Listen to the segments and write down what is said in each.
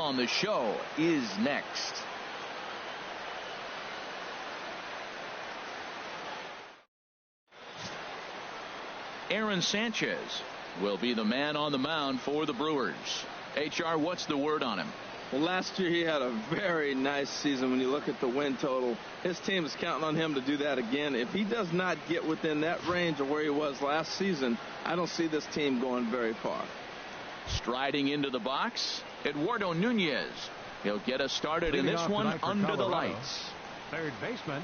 on the show is next. Aaron Sanchez will be the man on the mound for the Brewers. HR, what's the word on him? Well, last year he had a very nice season. When you look at the win total, his team is counting on him to do that again. If he does not get within that range of where he was last season, I don't see this team going very far. Striding into the box, Eduardo Nunez. He'll get us started in this one under the lights. Third baseman,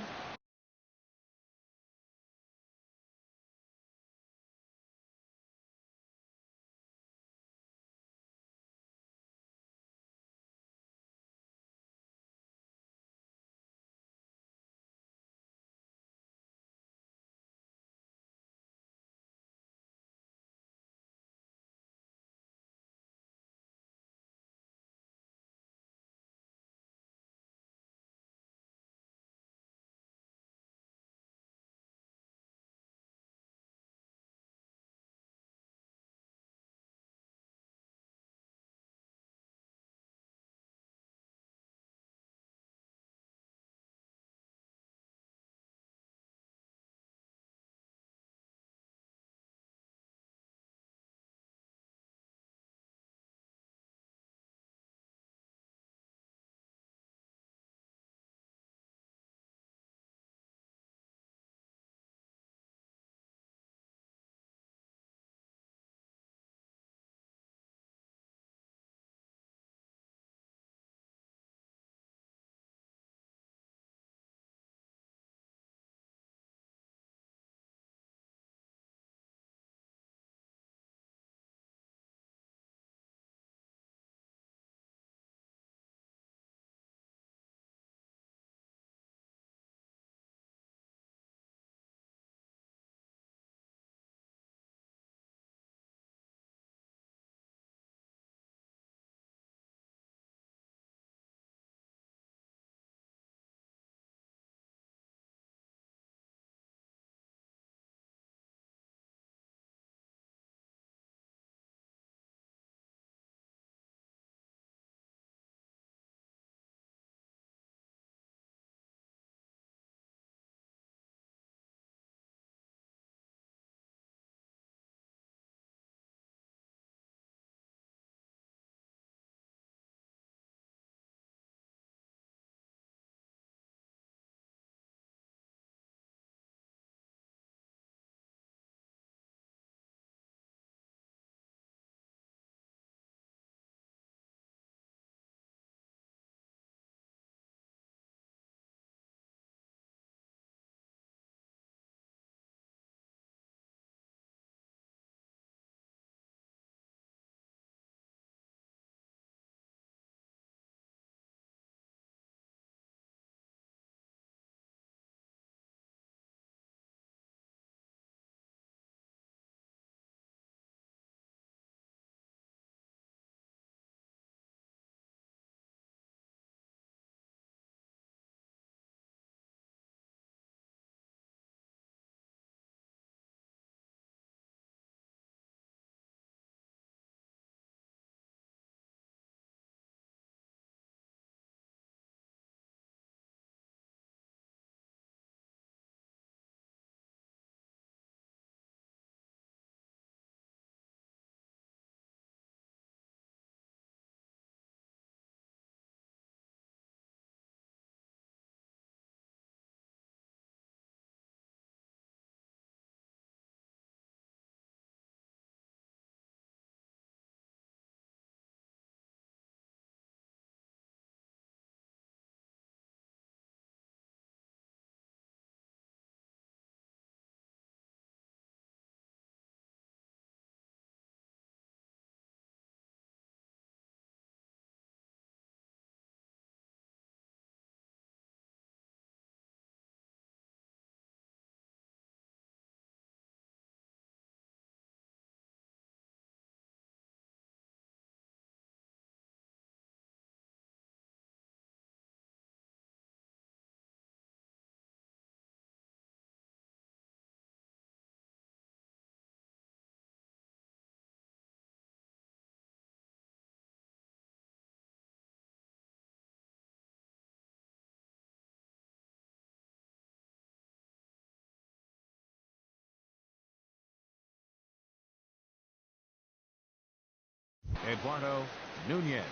Eduardo Nunez.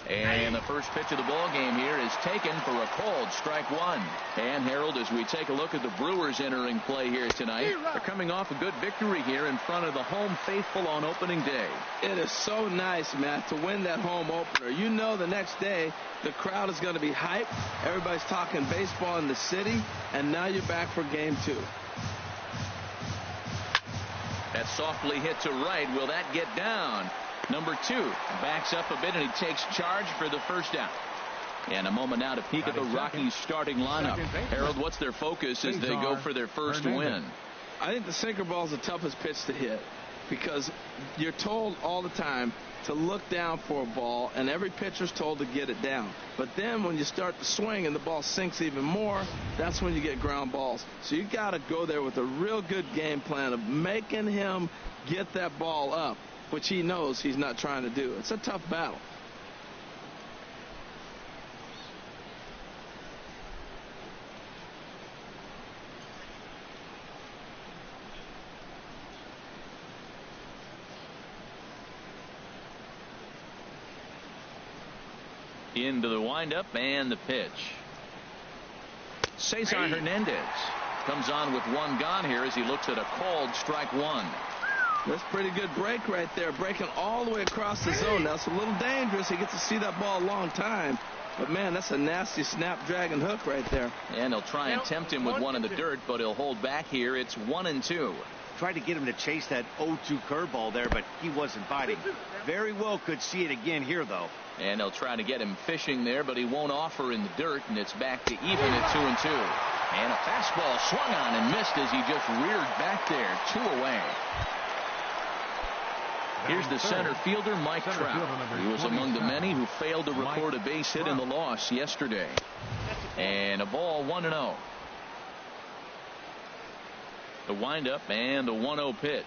And the first pitch of the ball game here is taken for a called strike one. And Harold, as we take a look at the Brewers entering play here tonight, they're coming off a good victory here in front of the home faithful on opening day. It is so nice, Matt, to win that home opener. You know the next day the crowd is going to be hyped. Everybody's talking baseball in the city, and now you're back for game two. That softly hit to right. Will that get down? Number 2 backs up a bit, and he takes charge for the first out. And a moment now to peek at the Rockies starting lineup. Harold, what's their focus as they go for their first win? I think the sinker ball is the toughest pitch to hit because you're told all the time to look down for a ball, and every pitcher's told to get it down. But then when you start to swing and the ball sinks even more, that's when you get ground balls. So you got to go there with a real good game plan of making him get that ball up, which he knows he's not trying to do. It's a tough battle. Into the windup and the pitch. Cesar Hernandez comes on with one gone here as he looks at a called strike one. That's a pretty good break right there, breaking all the way across the zone. Now, it's a little dangerous. He gets to see that ball a long time. But, man, that's a nasty snap-dragon hook right there. And he'll try and tempt him with one in the dirt, but he'll hold back here. It's 1-2. Tried to get him to chase that 0-2 curveball there, but he wasn't biting. Very well could see it again here, though. And they'll try to get him fishing there, but he won't offer in the dirt, and it's back to even at 2-2. And a fastball swung on and missed as he just reared back there. 2 away. Here's the center fielder, Mike Trout. He was among the many who failed to record a base hit in the loss yesterday. And a ball 1-0. The windup and the 1-0 pitch.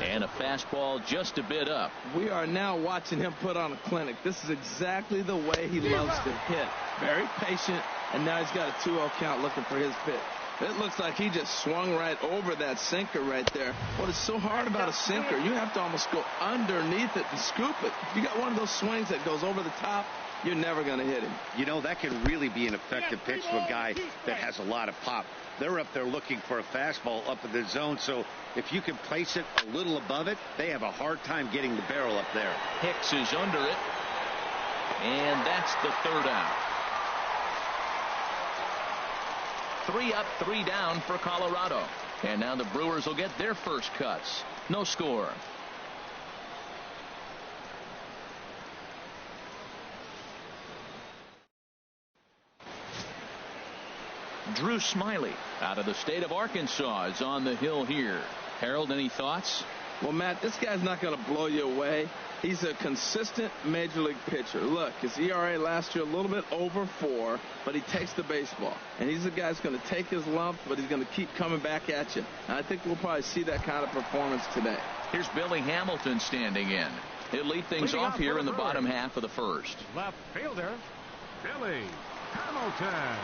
And a fastball just a bit up. We are now watching him put on a clinic. This is exactly the way he loves to hit. Very patient, and now he's got a 2-0 count looking for his pitch. It looks like he just swung right over that sinker right there. What is so hard about a sinker, you have to almost go underneath it to scoop it. If you got one of those swings that goes over the top, you're never going to hit him. You know, that can really be an effective pitch to a guy that has a lot of pop. They're up there looking for a fastball up in the zone, so if you can place it a little above it, they have a hard time getting the barrel up there. Hicks is under it, and that's the third out. 3 up, 3 down for Colorado. And now the Brewers will get their first cuts. No score. Drew Smiley out of the state of Arkansas is on the hill here. Harold, any thoughts? Well, Matt, this guy's not going to blow you away. He's a consistent major league pitcher. Look, his ERA last year a little bit over 4, but he takes the baseball. And he's a guy that's going to take his lumps, but he's going to keep coming back at you. And I think we'll probably see that kind of performance today. Here's Billy Hamilton standing in. He'll lead things off here in the bottom half of the first. Left fielder, Billy Hamilton.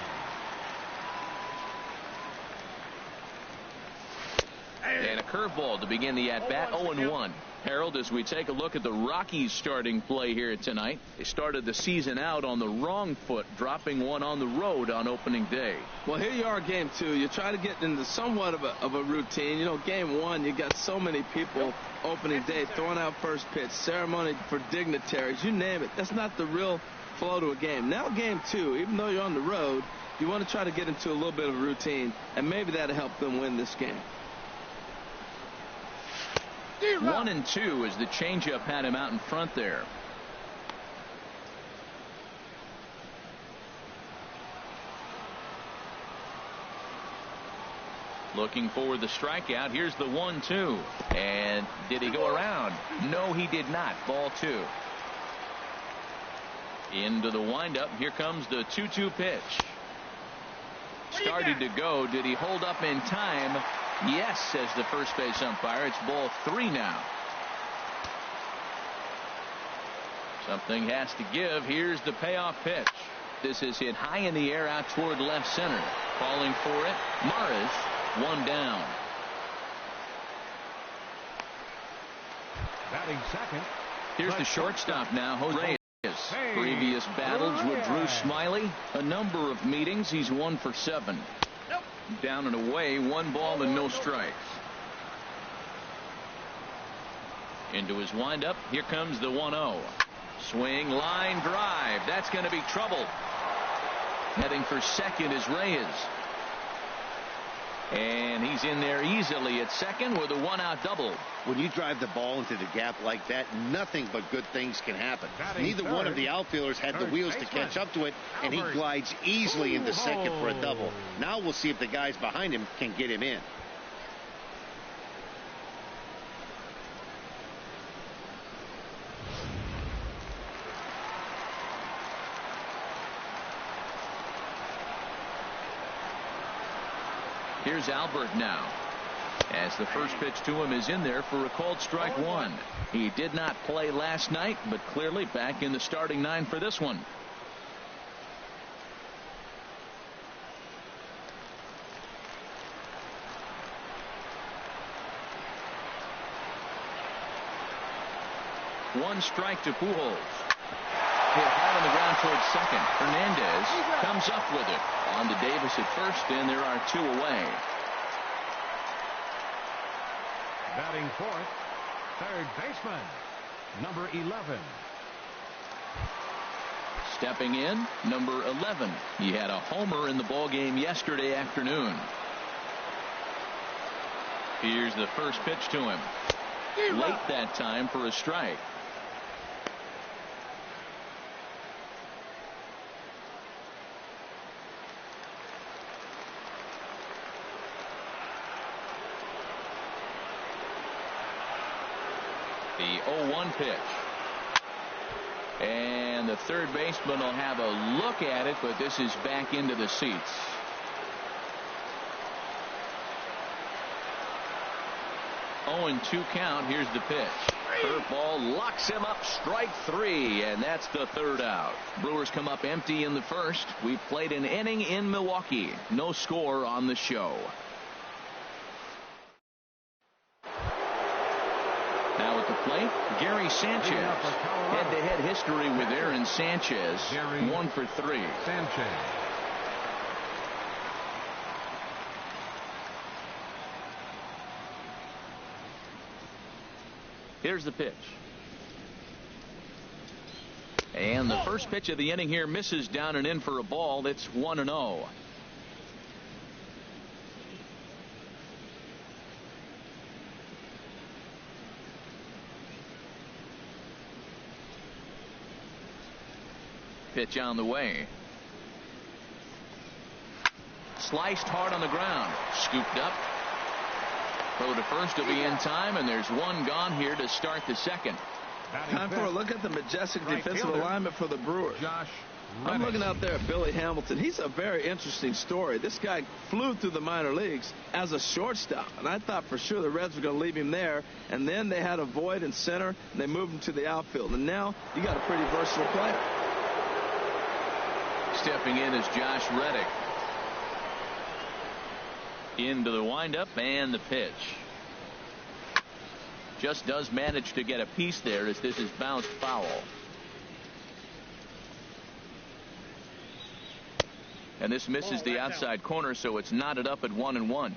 And a curveball to begin the at-bat, 0-1. Harold, as we take a look at the Rockies starting play here tonight, they started the season out on the wrong foot, dropping one on the road on opening day. Well, here you are, game 2. You try to get into somewhat of a routine. You know, game 1, you got so many people opening day throwing out first pitch, ceremony for dignitaries, you name it. That's not the real flow to a game. Now game 2, even though you're on the road, you want to try to get into a little bit of a routine, and maybe that'll help them win this game. 1-2 as the changeup had him out in front there. Looking for the strikeout. Here's the 1-2. And did he go around? No, he did not. Ball 2. Into the windup. Here comes the 2-2 pitch. Started to go. Did he hold up in time? Yes, says the first base umpire. It's ball 3 now. Something has to give. Here's the payoff pitch. this is hit high in the air out toward left center. Calling for it, Morris, one down. Batting second. Here's the shortstop now, Jose. Previous battles with Drew Smiley, a number of meetings. He's 1 for 7. Down and away, 1 ball and no strikes. Into his windup. Here comes the 1-0. Swing, line drive. That's going to be trouble. Heading for second is Reyes. And he's in there easily at second with a 1-out double. When you drive the ball into the gap like that, nothing but good things can happen. Neither one of the outfielders had the wheels to catch up to it, and he glides easily into second for a double. Now we'll see if the guys behind him can get him in. Here's Albert now, as the first pitch to him is in there for a called strike 1. He did not play last night, but clearly back in the starting 9 for this one. One strike to Pujols. Hit hard on the ground towards second. Hernandez comes up with it. On to Davis at first, and there are 2 away. Batting fourth, third baseman, number 11. Stepping in, number 11. He had a homer in the ballgame yesterday afternoon. Here's the first pitch to him. Late that time for a strike. The 0-1 pitch. And the third baseman will have a look at it, but this is back into the seats. Oh, and 2 count. Here's the pitch. Curveball locks him up. Strike 3, and that's the 3rd out. Brewers come up empty in the first. We played an inning in Milwaukee. No score on the show. Now at the plate, Gary Sanchez. Head-to-head history with Aaron Sanchez. 1 for 3. Sanchez. Here's the pitch. And the first pitch of the inning here misses down and in for a ball. It's 1-0. Pitch on the way. Sliced hard on the ground. Scooped up. Throw to first will be in time, and there's 1 gone here to start the second. Time for a look at the majestic defensive alignment for the Brewers. I'm looking out there at Billy Hamilton. He's a very interesting story. This guy flew through the minor leagues as a shortstop, and I thought for sure the Reds were going to leave him there, and then they had a void in center, and they moved him to the outfield, and now you got a pretty versatile player. Stepping in is Josh Reddick. Into the windup and the pitch. Just does manage to get a piece there as this is bounced foul. And this misses the outside corner, so it's knotted up at 1-1.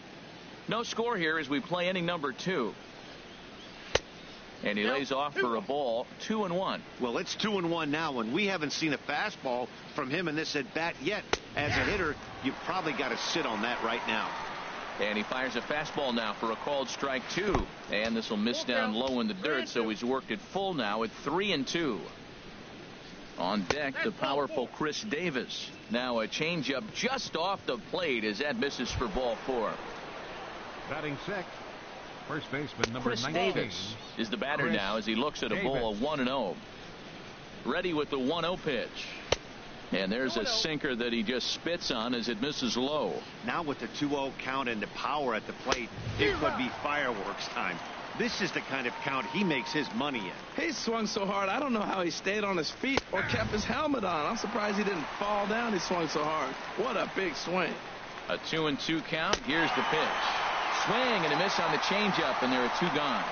No score here as we play inning number 2. And he lays off for a ball. 2-1. Well, it's 2-1 now, and we haven't seen a fastball from him in this at bat yet. As a hitter, you've probably got to sit on that right now. And he fires a fastball now for a called strike 2. And this will miss down low in the dirt, so he's worked it full now at 3-2. On deck, the powerful Chris Davis. Now a changeup just off the plate as that misses for ball 4. Batting sixth, first baseman number Chris 19. Davis is the batter now as he looks at a ball of 1-0. Ready with the 1-0 pitch. And there's a sinker that he just spits on as it misses low. Now with the 2-0 count and the power at the plate, it could be fireworks time. This is the kind of count he makes his money in. He swung so hard, I don't know how he stayed on his feet or kept his helmet on. I'm surprised he didn't fall down. He swung so hard. What a big swing. A 2-2 count. Here's the pitch. Swing and a miss on the changeup, and there are 2 gone.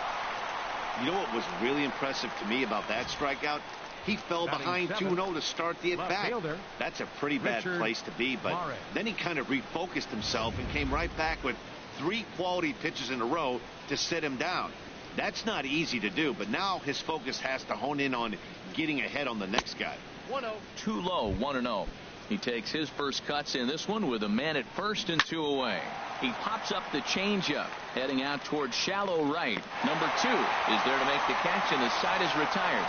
You know what was really impressive to me about that strikeout? He fell behind 2-0 to start the at-bat. That's a pretty bad place to be, but then he kind of refocused himself and came right back with 3 quality pitches in a row to sit him down. That's not easy to do, but now his focus has to hone in on getting ahead on the next guy. 1-0. Too low, 1-0. He takes his first cuts in this one with a man at first and 2 away. He pops up the changeup, heading out towards shallow right. Number 2 is there to make the catch, and the side is retired.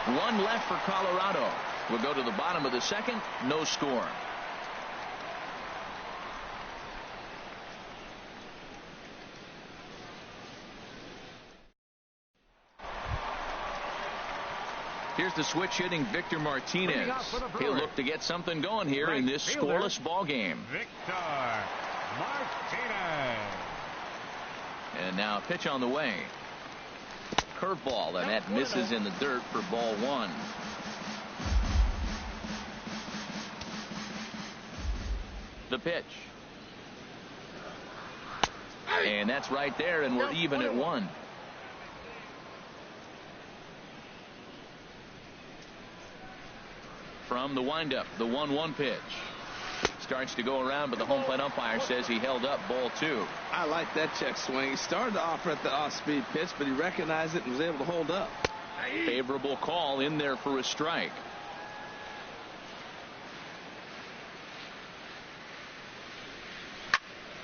1 left for Colorado. We'll go to the bottom of the second. No score. Here's the switch hitting Victor Martinez. He'll look to get something going here in this scoreless ball game. Victor Martinez. And now a pitch on the way. Curveball, and that misses in the dirt for ball 1. The pitch. And that's right there, and we're even at 1. From the windup, the 1-1 pitch. Starts to go around, but the home plate umpire says he held up ball 2. I like that check swing. He started to offer at the off-speed pitch, but he recognized it and was able to hold up. Favorable call in there for a strike.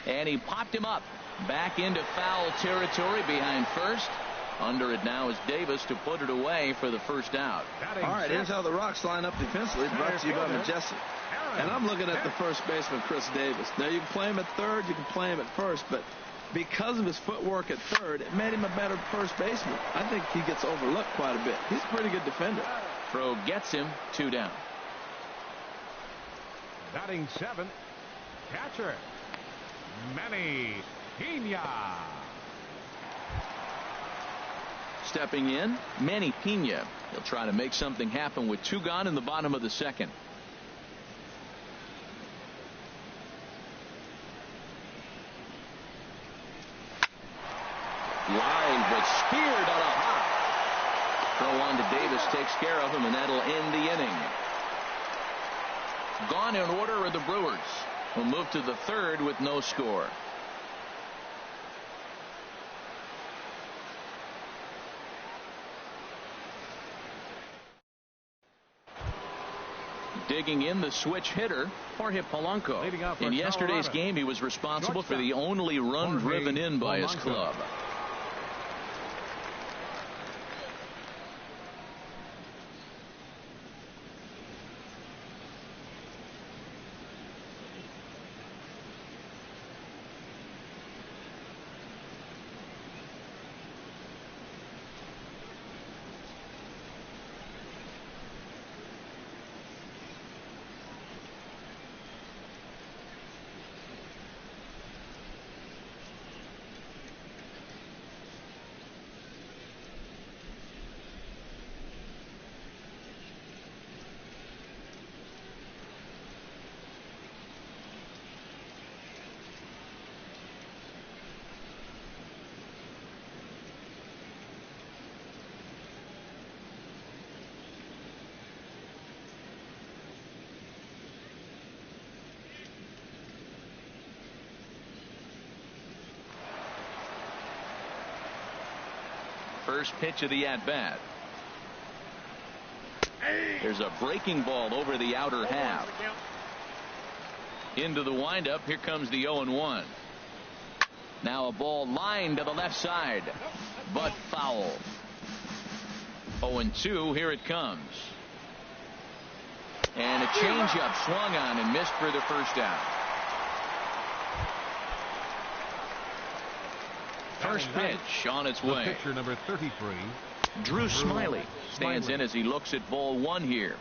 And he popped him up back into foul territory behind first. Under it now is Davis to put it away for the first out. All right, here's how the Rocks line up defensively, brought to you by Majestic. And I'm looking at the first baseman, Chris Davis. Now, you can play him at third, you can play him at first, but because of his footwork at third, it made him a better first baseman. I think he gets overlooked quite a bit. He's a pretty good defender. Throw gets him, 2 down. Batting 7th, catcher, Manny Pena. Stepping in, Manny Pena. He'll try to make something happen with 2 gone in the bottom of the second. Line, but speared on a hop. Throw on to Davis, takes care of him, and that'll end the inning. Gone in order are the Brewers. We'll move to the third with no score. Digging in, the switch hitter, Jorge Polanco. In yesterday's game, he was responsible for the only run driven in by his club. First pitch of the at-bat. There's a breaking ball over the outer half. Into the windup. Here comes the 0-1. Now a ball lined to the left side, but foul. 0-2. Here it comes. And a changeup swung on and missed for the first out. First pitch on its way. Pitcher number 33. Drew Smiley stands in as he looks at ball 1 here.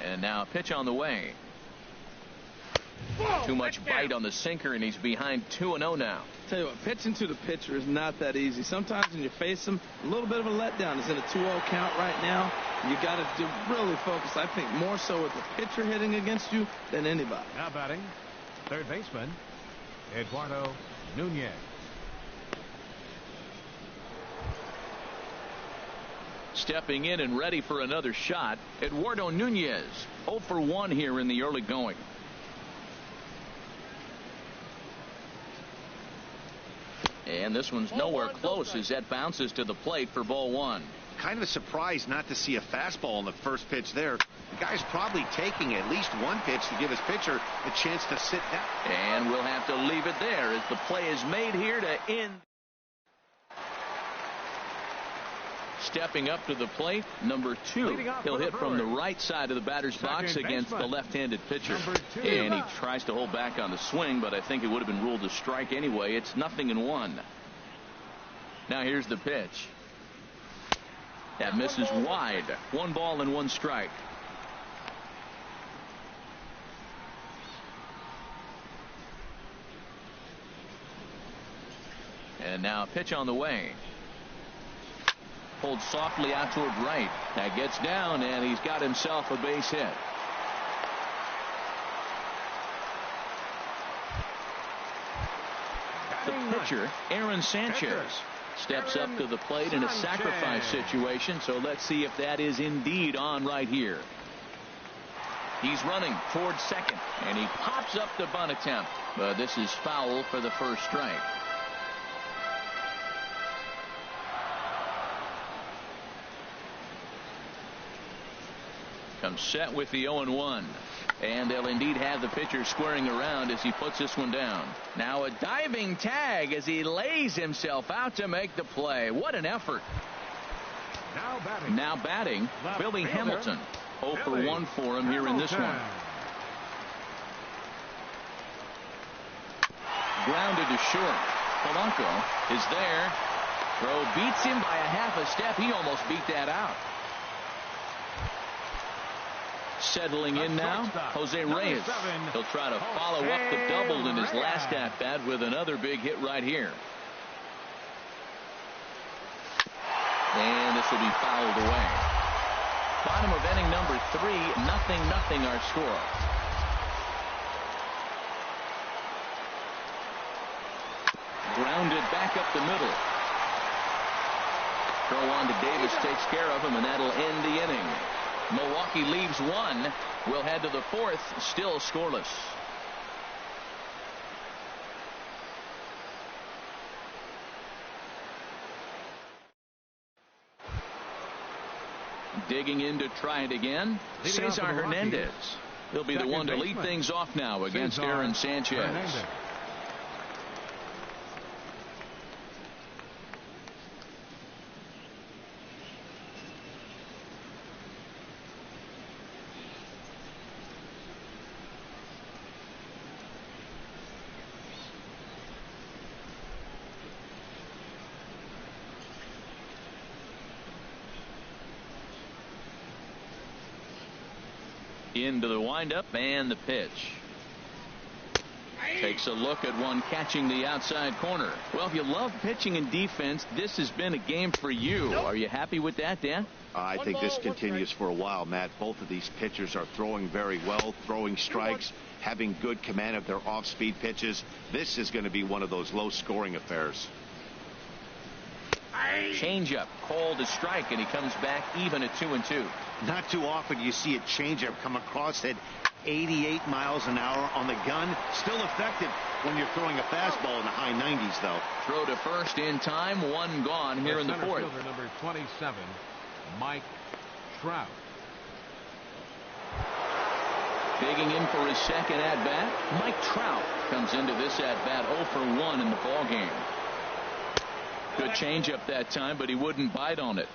And now a pitch on the way. Too much bite on the sinker, and he's behind 2-0 now. Tell you what, pitching to the pitcher is not that easy. Sometimes when you face him, a little bit of a letdown. He's in a 2-0 count right now. You got to really focus, I think, more so with the pitcher hitting against you than anybody. Now batting, third baseman, Eduardo Nunez. Stepping in and ready for another shot, Eduardo Nunez. 0 for 1 here in the early going. And this one's nowhere close as that bounces to the plate for ball 1. Kind of surprised not to see a fastball on the first pitch there. The guy's probably taking at least one pitch to give his pitcher a chance to sit down. And we'll have to leave it there as the play is made here to end. Stepping up to the plate, number 2. He'll hit from the right side of the batter's box against the left-handed pitcher. And he tries to hold back on the swing, but I think it would have been ruled a strike anyway. It's 0-1. Now here's the pitch. That misses wide. 1 ball and 1 strike. And now a pitch on the way. Pulled softly out toward right. That gets down, and he's got himself a base hit. The pitcher, Aaron Sanchez, steps up to the plate in a sacrifice situation, so let's see if that is indeed on right here. He's running towards second, and he pops up the bunt attempt, but this is foul for the first strike. Comes set with the 0-1. And they'll indeed have the pitcher squaring around as he puts this one down. Now a diving tag as he lays himself out to make the play. What an effort. Now batting Billy Hamilton. 0 for 1 for him here in this one. Grounded to short. Polanco is there. Throw beats him by a half a step. He almost beat that out. Settling in now, Jose Reyes. He'll try to follow up the double in his last at-bat with another big hit right here. And this will be fouled away. Bottom of inning number 3, 0-0 our score. Grounded back up the middle. Throw on to Davis takes care of him, and that'll end the inning. Milwaukee leaves 1. We'll head to the 4th, still scoreless. Digging in to try it again, Cesar Hernandez. He'll be the one to lead things off now against Aaron Sanchez. Into the windup and the pitch. Takes a look at one catching the outside corner. Well, if you love pitching and defense, this has been a game for you. Are you happy with that, Dan? I think this continues for a while, Matt. Both of these pitchers are throwing very well, throwing strikes, having good command of their off-speed pitches. This is going to be one of those low-scoring affairs. Changeup called a strike, and he comes back even at 2-2. Not too often you see a changeup come across at 88 miles an hour on the gun. Still effective when you're throwing a fastball in the high 90s, though. Throw to first in time. 1 gone here in the 4th. Number 27, Mike Trout. Digging in for his second at-bat. Mike Trout comes into this at-bat 0 for 1 in the ballgame. Good changeup that time, but he wouldn't bite on it.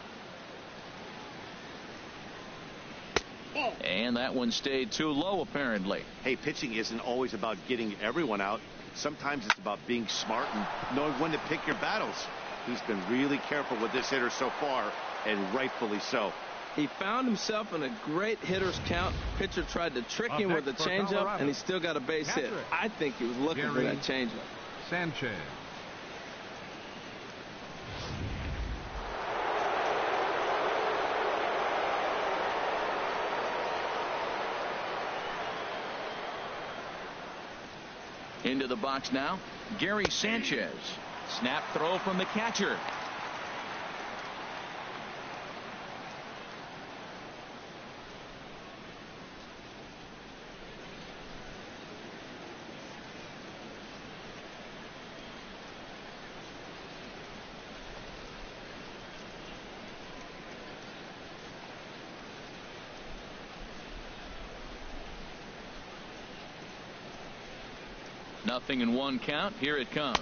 And that one stayed too low, apparently. Hey, pitching isn't always about getting everyone out. Sometimes it's about being smart and knowing when to pick your battles. He's been really careful with this hitter so far, and rightfully so. He found himself in a great hitter's count. Pitcher tried to trick him with a changeup, and he still got a base hit. I think he was looking for that changeup. Sanchez. Into the box now, Gary Sanchez. Snap throw from the catcher. Nothing in one count. Here it comes.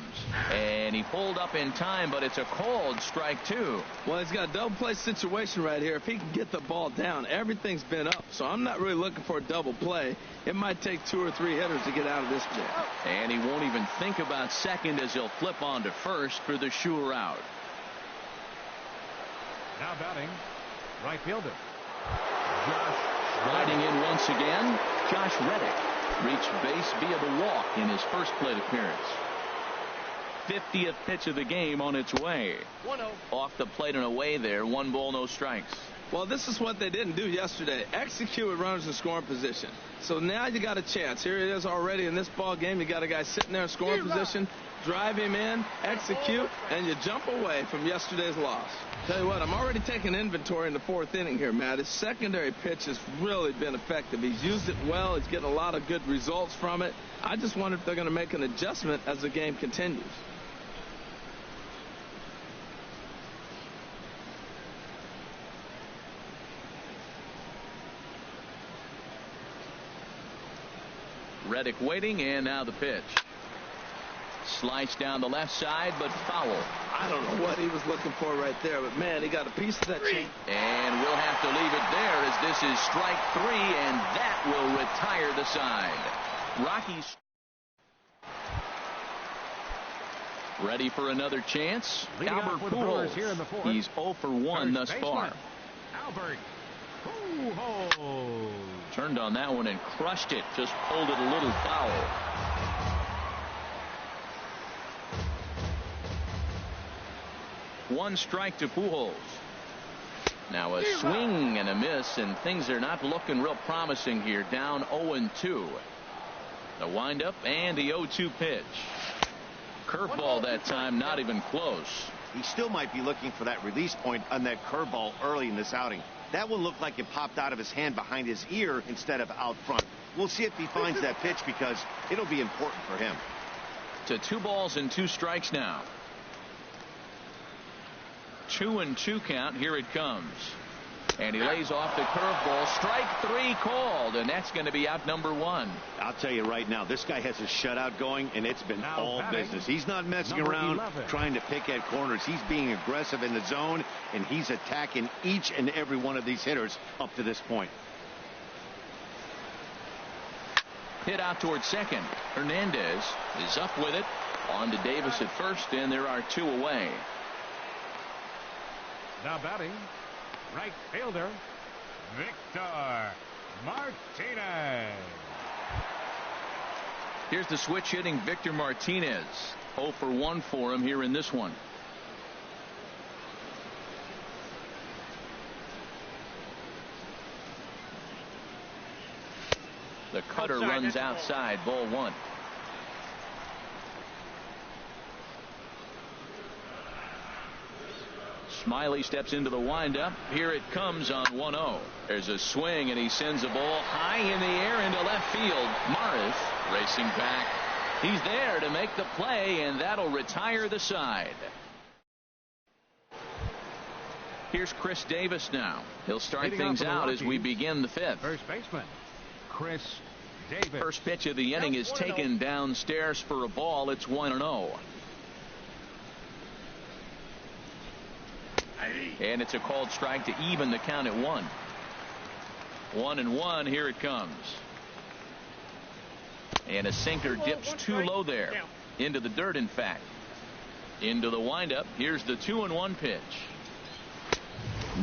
And he pulled up in time, but it's a called strike two. Well, he's got a double play situation right here. If he can get the ball down, everything's been up. So I'm not really looking for a double play. It might take 2 or 3 hitters to get out of this jam. And he won't even think about second as he'll flip on to first for the sure out. Now batting, right fielder. Riding in once again, Josh Reddick. Reached base via the walk in his first plate appearance. 50th pitch of the game on its way. 1-0. Off the plate and away there. 1 ball, no strikes. Well, this is what they didn't do yesterday. Execute with runners in scoring position. So now you got a chance. Here it is already in this ball game. You got a guy sitting there in scoring position. Drive him in, execute, and you jump away from yesterday's loss. Tell you what, I'm already taking inventory in the 4th inning here, Matt. His secondary pitch has really been effective. He's used it well. He's getting a lot of good results from it. I just wonder if they're going to make an adjustment as the game continues. Reddick waiting, and now the pitch. Sliced down the left side, but foul. I don't know what he was looking for right there, but man, he got a piece of that chain. And we'll have to leave it there as this is strike 3, and that will retire the side. Rockies ready for another chance. Leading Albert Pujols. Here in the 4th. He's 0 for 1 thus far. Albert Pujols. Turned on that one and crushed it. Just pulled it a little foul. One strike to Pujols. Now a swing and a miss, and things are not looking real promising here. Down 0-2. The windup and the 0-2 pitch. Curveball that time, not even close. He still might be looking for that release point on that curveball early in this outing. That one looked like it popped out of his hand behind his ear instead of out front. We'll see if he finds that pitch because it'll be important for him. To 2 balls and 2 strikes now. 2-2 count. Here it comes. And he lays off the curveball. Strike 3 called, and that's going to be out number 1. I'll tell you right now, this guy has a shutout going, and it's been all business. He's not messing around 11. trying to pick at corners. He's being aggressive in the zone, and he's attacking each and every one of these hitters up to this point. Hit out towards second. Hernandez is up with it. On to Davis at first, and there are 2 away. Now batting, right fielder, Victor Martinez. Here's the switch hitting Victor Martinez. 0 for 1 for him here in this one. The cutter runs outside, ball 1. Smiley steps into the windup. Here it comes on 1-0. There's a swing, and he sends a ball high in the air into left field. Morris racing back. He's there to make the play, and that'll retire the side. Here's Chris Davis now. He'll start things out as we begin the 5th. First baseman, Chris Davis. First pitch of the inning is taken downstairs for a ball. It's 1-0. And it's a called strike to even the count at 1. 1-1. Here it comes. And a sinker dips too low there. Into the dirt, in fact. Into the windup. Here's the 2-1 pitch.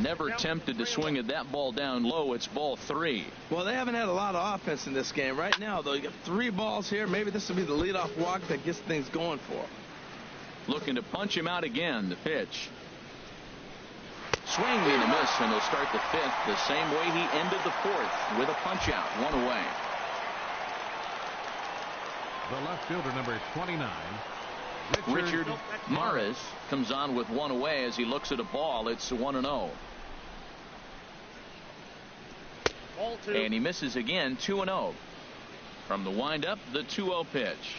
Never tempted to swing at that ball down low. It's ball 3. Well, they haven't had a lot of offense in this game. Right now, though, you got 3 balls here. Maybe this will be the leadoff walk that gets things going for him. Looking to punch him out again. The pitch. Swing and a miss, and he'll start the 5th the same way he ended the 4th with a punch out. 1 away. The left fielder, number 29. Richard Maris comes on with 1 away as he looks at a ball. It's 1-0. And he misses again. 2-0. From the windup, the 2-0 pitch.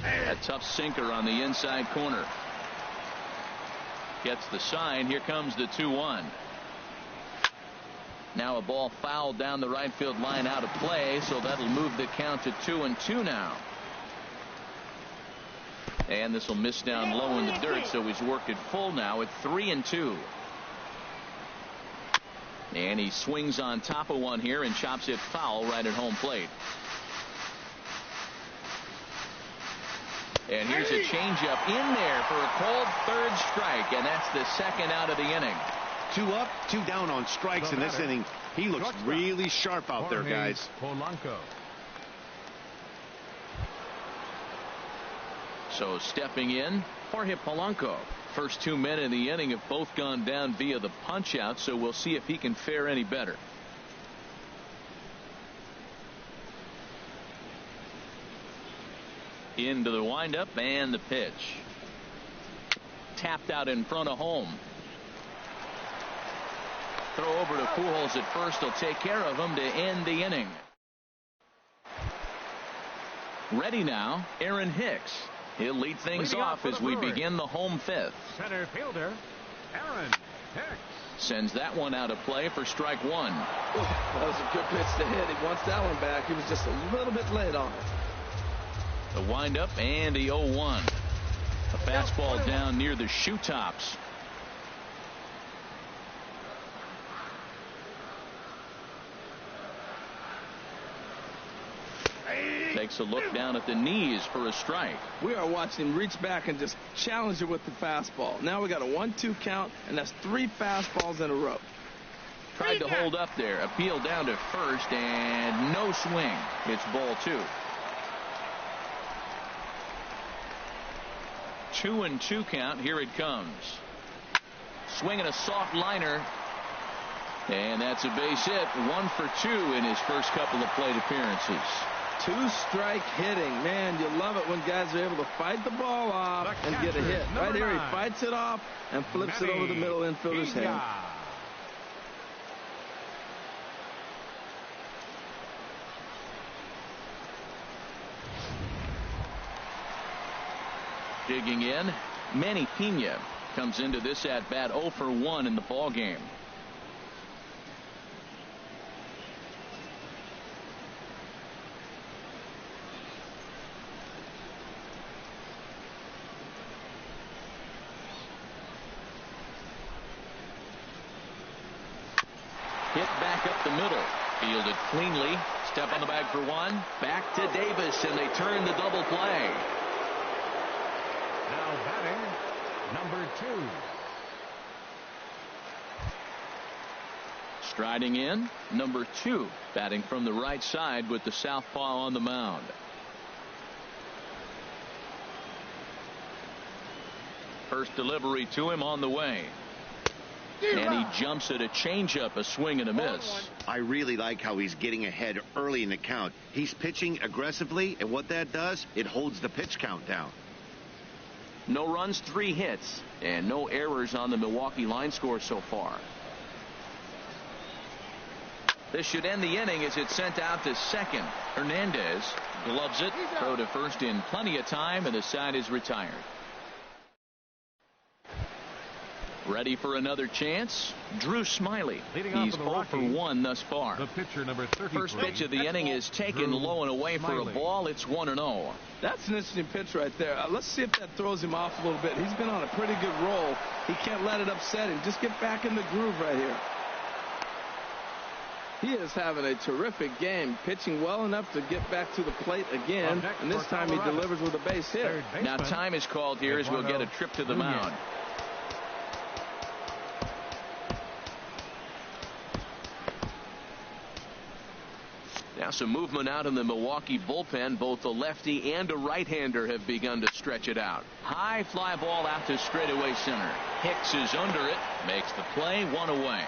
A tough sinker on the inside corner. Gets the sign. Here comes the 2-1. Now a ball fouled down the right field line, out of play, so that'll move the count to 2-2 now. And this will miss down low in the dirt, so he's worked it full now at 3-2. And he swings on top of one here and chops it foul right at home plate. And here's a changeup in there for a called 3rd strike, and that's the 2nd out of the inning. 2 up, 2 down on strikes in this inning. He looks really sharp out there, guys. Polanco. So stepping in, Jorge Polanco. First 2 men in the inning have both gone down via the punch out, so we'll see if he can fare any better. Into the windup and the pitch. Tapped out in front of home. Throw over to Pujols at first. He'll take care of him to end the inning. Ready now, Aaron Hicks. He'll lead things off as we begin the home 5th. Center fielder, Aaron Hicks. Sends that one out of play for strike 1. That was a good pitch to hit. He wants that one back. He was just a little bit late on it. The windup and the 0-1. A fastball down near the shoe tops. Takes a look down at the knees for a strike. We are watching him reach back and just challenge it with the fastball. Now we got a 1-2 count, and that's 3 fastballs in a row. Tried to hold up there. Appeal down to first, and no swing. It's ball 2. 2-2 count. Here it comes. Swinging a soft liner. And that's a base hit. 1 for 2 in his first couple of plate appearances. 2-strike hitting. Man, you love it when guys are able to fight the ball off and get a hit. Right here, he fights it off and flips it over the middle infielder's head. Digging in, Manny Pena comes into this at bat 0 for 1 in the ball game. Hit back up the middle, fielded cleanly. Step on the bag for 1. Back to Davis, and they turn the double play. Now batting, number 2. Striding in, number 2, batting from the right side with the southpaw on the mound. First delivery to him on the way. And he jumps at a changeup, a swing and a miss. I really like how he's getting ahead early in the count. He's pitching aggressively, and what that does, it holds the pitch count down. No runs, 3 hits, and no errors on the Milwaukee line score so far. This should end the inning as it's sent out to second. Hernandez gloves it, throw to first in plenty of time, and the side is retired. Ready for another chance? Drew Smiley. He's 0 for 1 thus far. The pitcher, number 33. First pitch of the inning is taken low and away for a ball. It's 1-0. That's an interesting pitch right there. Let's see if that throws him off a little bit. He's been on a pretty good roll. He can't let it upset him. Just get back in the groove right here. He is having a terrific game, pitching well enough to get back to the plate again, and this time he delivers with a base hit. Now time is called here as we'll get a trip to the mound. Some movement out in the Milwaukee bullpen. Both the lefty and a right-hander have begun to stretch it out. High fly ball out to straightaway center. Hicks is under it. Makes the play. 1 away.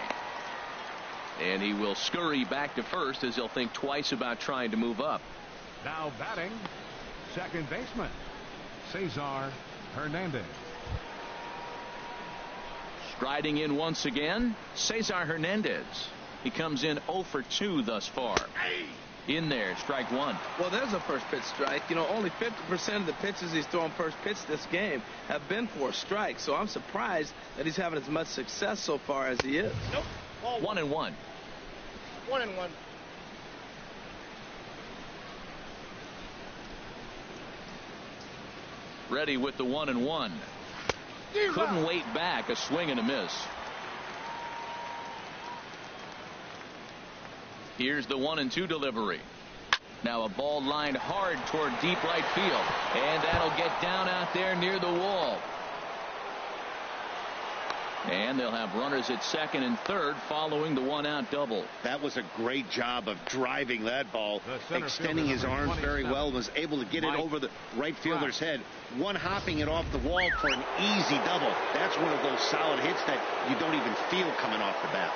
And he will scurry back to first as he'll think twice about trying to move up. Now batting, second baseman, Cesar Hernandez. Striding in once again, Cesar Hernandez. He comes in 0 for 2 thus far. In there, strike 1. Well, there's a first pitch strike. You know, only 50% of the pitches he's thrown first pitch this game have been for a strike. So I'm surprised that he's having as much success so far as he is. Nope. Ball 1-1. 1-1. Ready with the 1-1. Couldn't wait back. A swing and a miss. Here's the 1-2 delivery. Now a ball lined hard toward deep right field. And that'll get down out there near the wall. And they'll have runners at second and third following the 1-out double. That was a great job of driving that ball, extending his arms very well, was able to get it over the right fielder's head, one hopping it off the wall for an easy double. That's one of those solid hits that you don't even feel coming off the bat.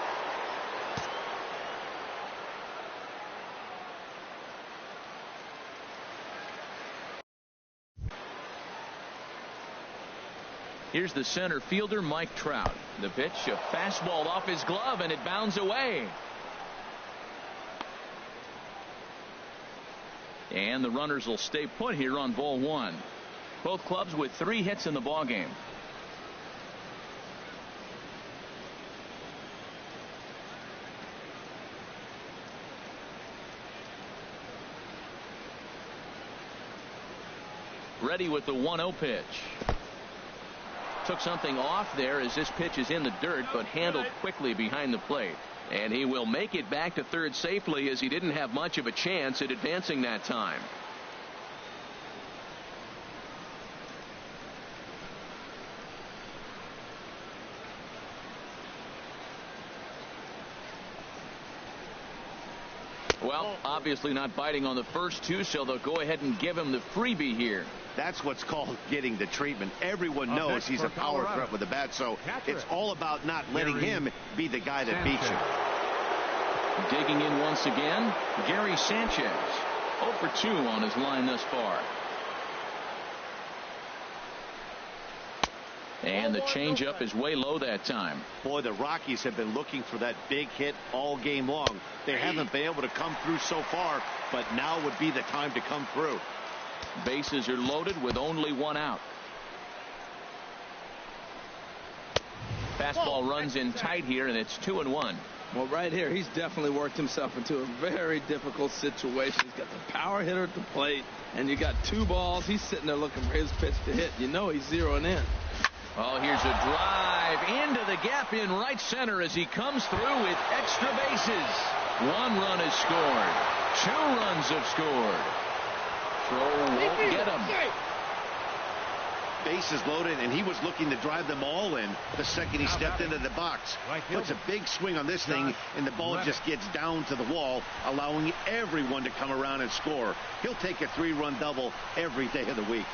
Here's the center fielder, Mike Trout. The pitch, a fastball off his glove, and it bounds away. And the runners will stay put here on ball 1. Both clubs with 3 hits in the ballgame. Ready with the 1-0 pitch. Took something off there as this pitch is in the dirt, but handled quickly behind the plate. And he will make it back to third safely, as he didn't have much of a chance at advancing that time. Well, obviously not biting on the first 2, so they'll go ahead and give him the freebie here. That's what's called getting the treatment. Everyone knows he's a power threat with the bat, so it's all about not letting him be the guy that beats you. Digging in once again, Gary Sanchez. 0 for 2 on his line thus far. And the changeup is way low that time. Boy, the Rockies have been looking for that big hit all game long. They haven't been able to come through so far, but now would be the time to come through. Bases are loaded with only 1 out. Fastball runs in tight here, and it's 2-1. Well, right here, he's definitely worked himself into a very difficult situation. He's got the power hitter at the plate, and you got 2 balls. He's sitting there looking for his pitch to hit. You know he's zeroing in. Oh, here's a drive into the gap in right center as he comes through with extra bases. 1 run is scored. 2 runs have scored. Throw won't get him. Bases loaded, and he was looking to drive them all in the second he stepped into the box. Puts a big swing on this thing, and the ball just gets down to the wall, allowing everyone to come around and score. He'll take a 3-run double every day of the week.